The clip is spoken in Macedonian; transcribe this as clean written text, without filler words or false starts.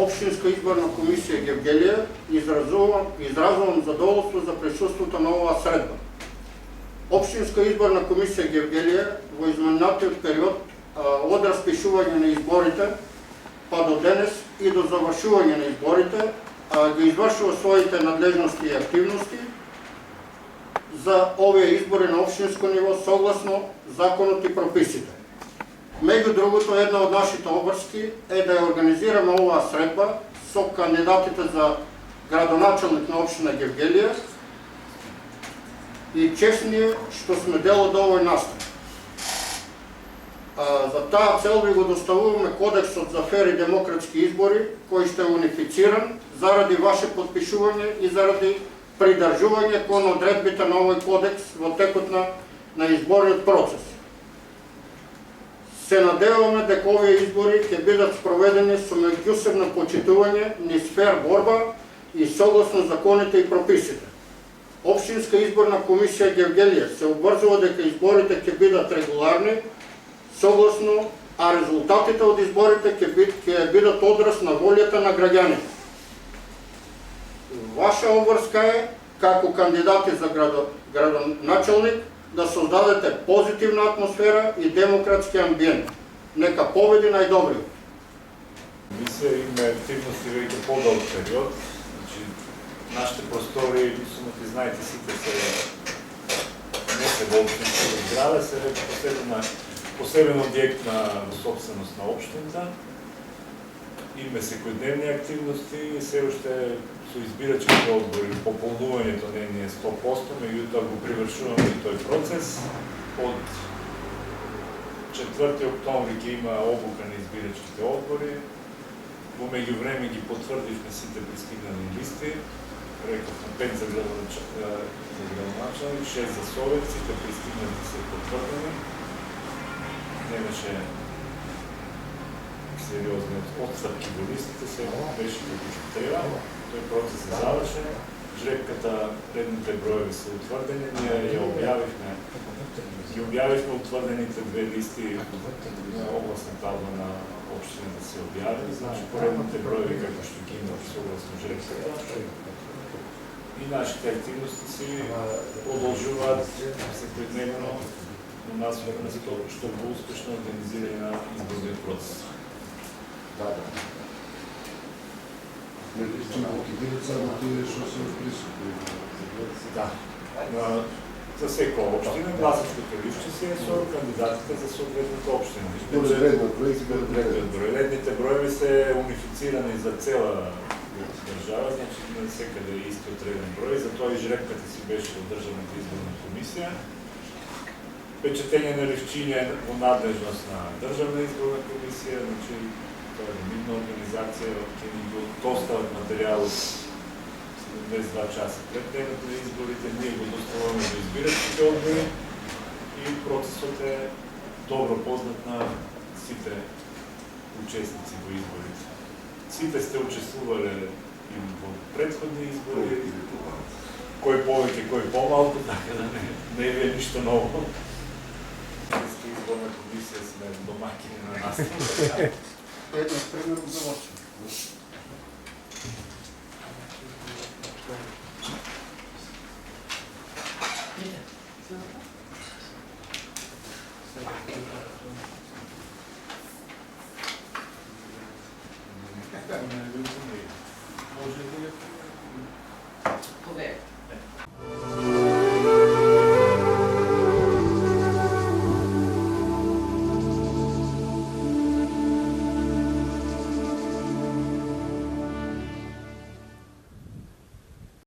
Општинска изборна комисија Гевгелија изразувам задоволство за присуството на оваа средба. Општинска изборна комисија Гевгелија во изминатиот период од распишување на изборите па до денес и до завршување на изборите ги извршува своите надлежности и активности за овие избори на општинско ниво согласно законот и прописите. Меѓу другото, една од нашите обврски е да ја организираме оваа средба со кандидатите за градоначелник на општина Гевгелија и чест ни е што сме дел од овој настан. За таа цел ви го доставуваме Кодексот за фер и демократски избори, кој ще е унифициран заради ваше подпишување и заради придржување кон одредбите на овој кодекс во текот на изборниот процес. Се надеваме дека овие избори ќе бидат спроведени со меѓусебно почитување, низ фер борба и согласно законите и прописите. Општинска изборна комисија Гевгелија се обврзува дека изборите ќе бидат регуларни, согласно, а резултатите од изборите ќе бидат одраз на волјата на граѓаните. Ваша обврска е, како кандидати за градоначелник, да создадете позитивна атмосфера и демократски амбиент. Нека победи најдобриот. Мисля, има активности веќе подолг период. Нашите простори, сумати знаете сите се не се во општинска зграда, се веќе посебен објект на собственост на општината. Има секојдневни активности, се уште со избирачките одбори, пополнувањето не е 100%, меѓутоа го привршуваме и тој процес. Од 4 октомври ќе има обука на избирачките одбори. Во меѓувреме ги потврдивме сите пристигнали листи. Реков на 5 за градоначелник, 6 за совет, сите пристигнати се потврдени. Немаше сериозни отстапки во листите, се беше како што треба. Тој процес е завршен. Жребката, предните броеви се утврдени, ние ја објавивме. Ги објавивме утврдените две листи на областна табла на општина да се објави. Значи, поредните броеви како што ги има согласно жребката. И нашите активности си продолжуваат секојдневно на нас што поуспешно организирање на изборниот процес. Да. За секоја општина гласачкото лишче се со кандидатите за соодветната општина. Редните броеви се унифицирани за цела држава, значи навсекаде е истиот реден број, затоа и жребката си беше од Државната изборна комисија. Печатење на листчиња во надлежност на Државна изборна комисија, значи тоа е нивна организација, ќе ни го достават материјалот 72 часа пред денот на изборите, ние го доставаме до избирачките одбори и процесот е добро познат на сите учесници во изборите. Сите сте учествувале и во претходни избори, кој повеќе, кој помалку, така да не е ништо ново. Сте изборна комисија сме домакини на нас. Едно пример го завршим.